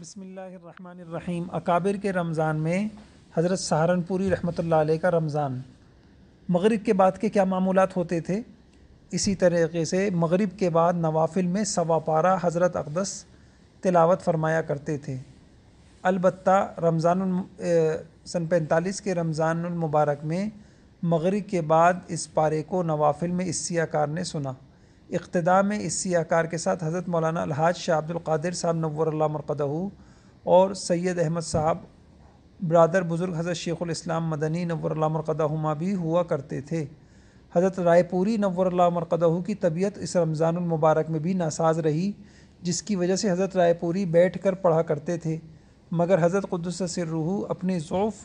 بسم اللہ الرحمن الرحیم۔ اکابر کے رمضان میں حضرت سہارنپوری رحمۃ اللہ علیہ کا رمضان، مغرب کے بعد کے کیا معمولات ہوتے تھے؟ اسی طریقے سے مغرب کے بعد نوافل میں سوا پارہ حضرت اقدس تلاوت فرمایا کرتے تھے۔ البتہ سن 45 کے رمضان المبارک میں مغرب کے بعد اس پارے کو نوافل میں اس سیاہ کار نے سنا۔ اقتداء میں اس سیاہ کار کے ساتھ حضرت مولانا الحاج شاہ عبد القادر صاحب نور اللہ مرقدہ اور سید احمد صاحب برادر بزرگ حضرت شیخ الاسلام مدنی نور اللہ مرقدہ بھی ہوا کرتے تھے۔ حضرت رائے پوری نور اللہ مرقدہ کی طبیعت اس رمضان المبارک میں بھی ناساز رہی، جس کی وجہ سے حضرت رائے پوری بیٹھ کر پڑھا کرتے تھے، مگر حضرت قدس سرہ اپنی ضعف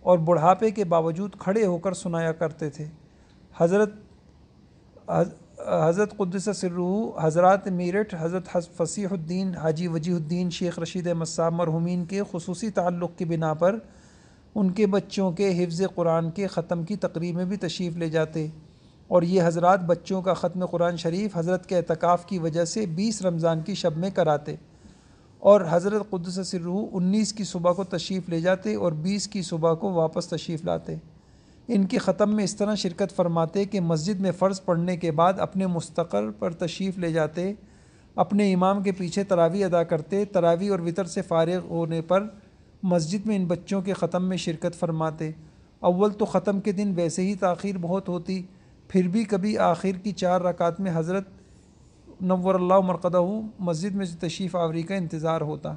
اور بڑھاپے کے باوجود کھڑے ہو کر سنایا کرتے تھے۔ حضرت قدس سرہ حضرات میرٹھ حضرت فصیح الدین حاجی وجیہ الدین شیخ رشید احمد صاحب مرحومین کے خصوصی تعلق کی بنا پر ان کے بچوں کے حفظ قرآن کے ختم کی تقریب میں بھی تشریف لے جاتے، اور یہ حضرات بچوں کا ختم قرآن شریف حضرت کے اعتکاف کی وجہ سے 20 رمضان کی شب میں کراتے، اور حضرت قدس سرہ 19 کی صبح کو تشریف لے جاتے اور 20 کی صبح کو واپس تشریف لاتے۔ ان کے ختم میں اس طرح شرکت فرماتے کہ مسجد میں فرض پڑھنے کے بعد اپنے مستقر پر تشریف لے جاتے، اپنے امام کے پیچھے تراویح ادا کرتے، تراویح اور وتر سے فارغ ہونے پر مسجد میں ان بچوں کے ختم میں شرکت فرماتے۔ اول تو ختم کے دن ویسے ہی تاخیر بہت ہوتی، پھر بھی کبھی آخر کی 4 رکعت میں حضرت نور اللہ مرقدہ مسجد میں تشریف آوری کا انتظار ہوتا۔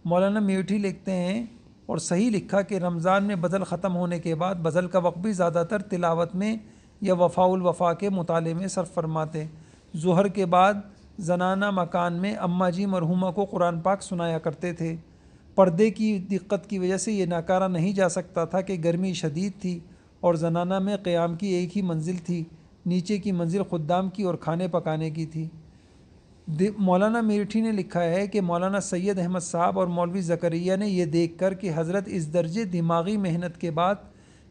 مولانا میوٹھی لکھتے ہیں اور صحیح لکھا کہ رمضان میں بدل ختم ہونے کے بعد بدل کا وقت بھی زیادہ تر تلاوت میں یا وفاء الوفا کے مطالعے میں صرف فرماتے۔ ظہر کے بعد زنانہ مکان میں اماں جی مرحومہ کو قرآن پاک سنایا کرتے تھے۔ پردے کی دقت کی وجہ سے یہ ناکارہ نہیں جا سکتا تھا کہ گرمی شدید تھی اور زنانہ میں قیام کی ایک ہی منزل تھی، نیچے کی منزل خدام کی اور کھانے پکانے کی تھی۔ مولانا میرٹھی نے لکھا ہے کہ مولانا سید احمد صاحب اور مولوی زکریا نے یہ دیکھ کر کہ حضرت اس درجے دماغی محنت کے بعد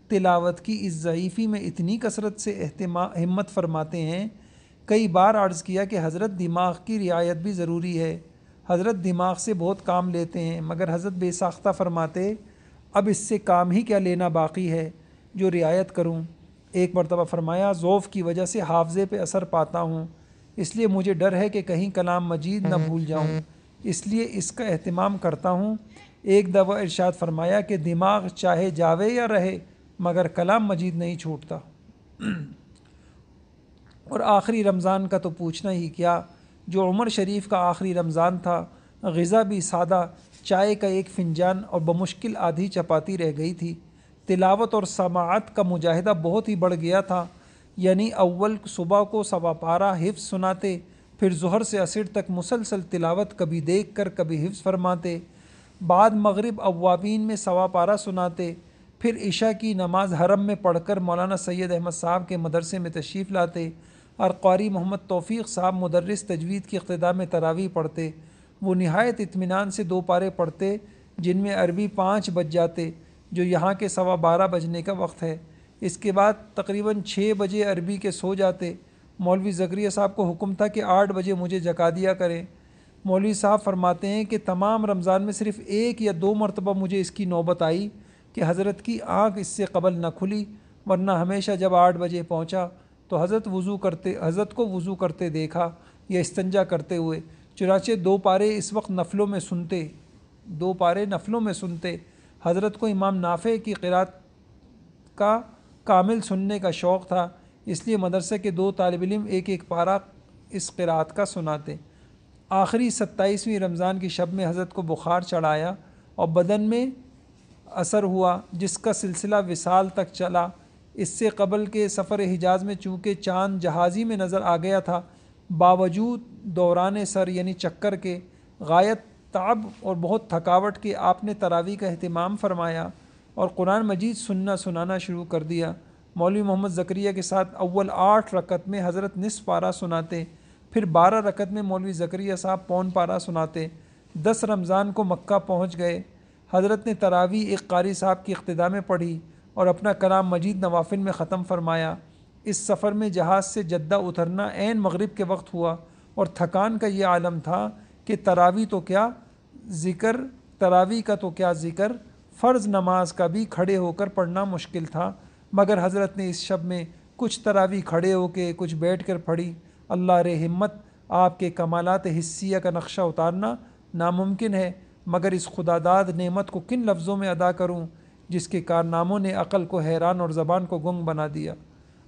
تلاوت کی اس ضعیفی میں اتنی کثرت سے ہمت فرماتے ہیں، کئی بار عرض کیا کہ حضرت دماغ کی رعایت بھی ضروری ہے، حضرت دماغ سے بہت کام لیتے ہیں، مگر حضرت بے ساختہ فرماتے اب اس سے کام ہی کیا لینا باقی ہے جو رعایت کروں۔ ایک مرتبہ فرمایا ضعف کی وجہ سے حافظے پہ اثر پاتا ہوں، اس لیے مجھے ڈر ہے کہ کہیں کلام مجید نہ بھول جاؤں، اس لیے اس کا اہتمام کرتا ہوں۔ ایک دفعہ ارشاد فرمایا کہ دماغ چاہے جاوے یا رہے مگر کلام مجید نہیں چھوٹتا۔ اور آخری رمضان کا تو پوچھنا ہی کیا، جو عمر شریف کا آخری رمضان تھا، غذا بھی سادہ، چائے کا 1 فنجان اور بمشکل آدھی چپاتی رہ گئی تھی۔ تلاوت اور سماعت کا مجاہدہ بہت ہی بڑھ گیا تھا، یعنی اول صبح کو سوا پارہ حفظ سناتے، پھر ظہر سے عصر تک مسلسل تلاوت کبھی دیکھ کر کبھی حفظ فرماتے، بعد مغرب اوابین میں سوا پارہ سناتے، پھر عشاء کی نماز حرم میں پڑھ کر مولانا سید احمد صاحب کے مدرسے میں تشریف لاتے، اور قاری محمد توفیق صاحب مدرس تجوید کی اقتداء میں تراویح پڑھتے۔ وہ نہایت اطمینان سے 2 پارے پڑھتے جن میں عربی 5 بج جاتے، جو یہاں کے 12:15 بجنے کا وقت ہے۔ اس کے بعد تقریباً 6 بجے عربی کے سو جاتے۔ مولوی زکریا صاحب کو حکم تھا کہ 8 بجے مجھے جگا دیا کریں۔ مولوی صاحب فرماتے ہیں کہ تمام رمضان میں صرف 1 یا 2 مرتبہ مجھے اس کی نوبت آئی کہ حضرت کی آنکھ اس سے قبل نہ کھلی، ورنہ ہمیشہ جب 8 بجے پہنچا تو حضرت کو وضو کرتے دیکھا یا استنجا کرتے ہوئے، چنانچہ 2 پارے اس وقت نفلوں میں سنتے 2 پارے نفلوں میں سنتے۔ حضرت کو امام نافع کی قرات کا کامل سننے کا شوق تھا، اس لیے مدرسے کے 2 طالب علم 1 پارہ اس قرات کا سناتے۔ آخری 27ویں رمضان کی شب میں حضرت کو بخار چڑھ آیا اور بدن میں اثر ہوا، جس کا سلسلہ وصال تک چلا۔ اس سے قبل کے سفر حجاز میں چونکہ چاند جہازی میں نظر آ گیا تھا، باوجود دوران سر یعنی چکر کے، غایت تعب اور بہت تھکاوٹ کے، آپ نے تراویح کا اہتمام فرمایا اور قرآن مجید سنانا شروع کر دیا۔ مولوی محمد زکریا کے ساتھ اول 8 رکعت میں حضرت نصف پارہ سناتے، پھر 12 رکعت میں مولوی زکریا صاحب پون پارہ سناتے۔ 10 رمضان کو مکہ پہنچ گئے۔ حضرت نے تراویح ایک قاری صاحب کی اقتداء میں پڑھی اور اپنا کلام مجید نوافل میں ختم فرمایا۔ اس سفر میں جہاز سے جدہ اترنا عین مغرب کے وقت ہوا اور تھکان کا یہ عالم تھا کہ تراویح کا تو کیا ذکر، فرض نماز کا بھی کھڑے ہو کر پڑھنا مشکل تھا، مگر حضرت نے اس شب میں کچھ تراویح کھڑے ہو کے کچھ بیٹھ کر پڑھی۔ اللہ رے ہمت، آپ کے کمالات حسیہ کا نقشہ اتارنا ناممکن ہے، مگر اس خداداد نعمت کو کن لفظوں میں ادا کروں جس کے کارناموں نے عقل کو حیران اور زبان کو گنگ بنا دیا۔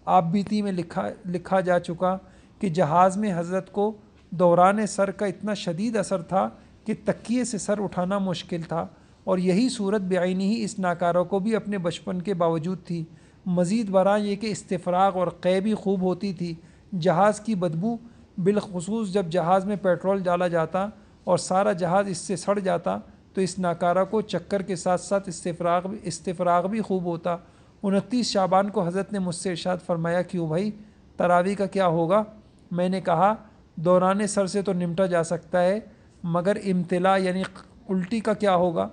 آپ بیتی میں لکھا جا چکا کہ جہاز میں حضرت کو دوران سر کا اتنا شدید اثر تھا کہ تکیے سے سر اٹھانا مشکل تھا، اور یہی صورت بعینی ہی اس ناکارہ کو بھی اپنے بچپن کے باوجود تھی۔ مزید برآں یہ کہ استفراغ اور قے بھی خوب ہوتی تھی۔ جہاز کی بدبو، بالخصوص جب جہاز میں پیٹرول ڈالا جاتا اور سارا جہاز اس سے سڑ جاتا تو اس ناکارہ کو چکر کے ساتھ ساتھ استفراغ بھی خوب ہوتا۔ 29 شعبان کو حضرت نے مجھ سے ارشاد فرمایا، کیوں بھائی تراویح کا کیا ہوگا؟ میں نے کہا دوران سر سے تو نمٹا جا سکتا ہے، مگر امتلا یعنی الٹی کا کیا ہوگا؟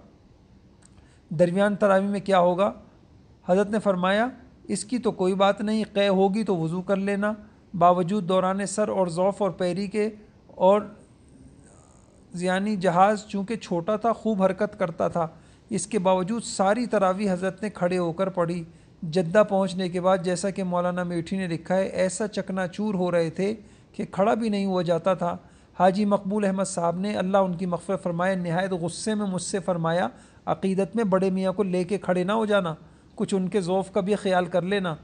درمیان تراویح میں کیا ہوگا؟ حضرت نے فرمایا اس کی تو کوئی بات نہیں، قے ہوگی تو وضو کر لینا۔ باوجود دوران سر اور ضعف اور پیری کے اور یعنی جہاز چونکہ چھوٹا تھا خوب حرکت کرتا تھا، اس کے باوجود ساری تراویح حضرت نے کھڑے ہو کر پڑھی۔ جدہ پہنچنے کے بعد جیسا کہ مولانا میٹھی نے لکھا ہے، ایسا چکنا چور ہو رہے تھے کہ کھڑا بھی نہیں ہوا جاتا تھا۔ حاجی مقبول احمد صاحب نے اللہ ان کی مغفرت فرمائے نہایت غصے میں مجھ سے فرمایا، عقیدت میں بڑے میاں کو لے کے کھڑے نہ ہو جانا، کچھ ان کے ذوف کا بھی خیال کر لینا۔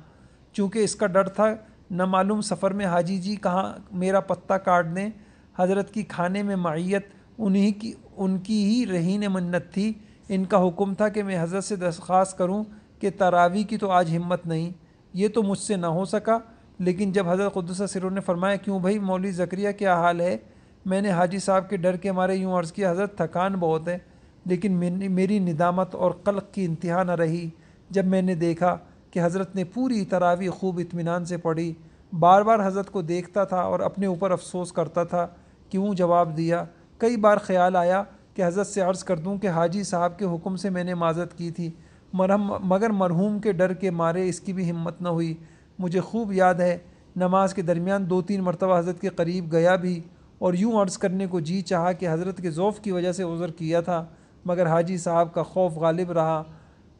چونکہ اس کا ڈر تھا نہ معلوم سفر میں حاجی جی کہاں میرا پتہ کاٹ دیں۔ حضرت کی کھانے میں معیت ان کی ہی رہین منت تھی۔ ان کا حکم تھا کہ میں حضرت سے درخواست کروں کہ تراویح کی تو آج ہمت نہیں۔ یہ تو مجھ سے نہ ہو سکا، لیکن جب حضرت قدس سرور نے فرمایا کیوں بھائی مولوی زکریا کیا حال ہے، میں نے حاجی صاحب کے ڈر کے مارے یوں عرض کیا، حضرت تھکان بہت ہے۔ لیکن میری ندامت اور قلق کی انتہا نہ رہی جب میں نے دیکھا کہ حضرت نے پوری تراویح خوب اطمینان سے پڑھی۔ بار بار حضرت کو دیکھتا تھا اور اپنے اوپر افسوس کرتا تھا کیوں جواب دیا۔ کئی بار خیال آیا کہ حضرت سے عرض کر دوں کہ حاجی صاحب کے حکم سے میں نے معذرت کی تھی، مگر مرحوم کے ڈر کے مارے اس کی بھی ہمت نہ ہوئی۔ مجھے خوب یاد ہے نماز کے درمیان 2-3 مرتبہ حضرت کے قریب گیا بھی اور یوں عرض کرنے کو جی چاہا کہ حضرت کے ذوف کی وجہ سے عذر کیا تھا، مگر حاجی صاحب کا خوف غالب رہا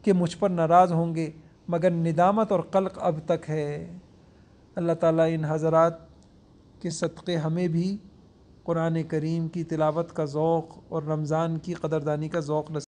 کہ مجھ پر ناراض ہوں گے، مگر ندامت اور قلق اب تک ہے۔ اللہ تعالیٰ ان حضرات کے صدقے ہمیں بھی قرآن کریم کی تلاوت کا ذوق اور رمضان کی قدردانی کا ذوق نصیب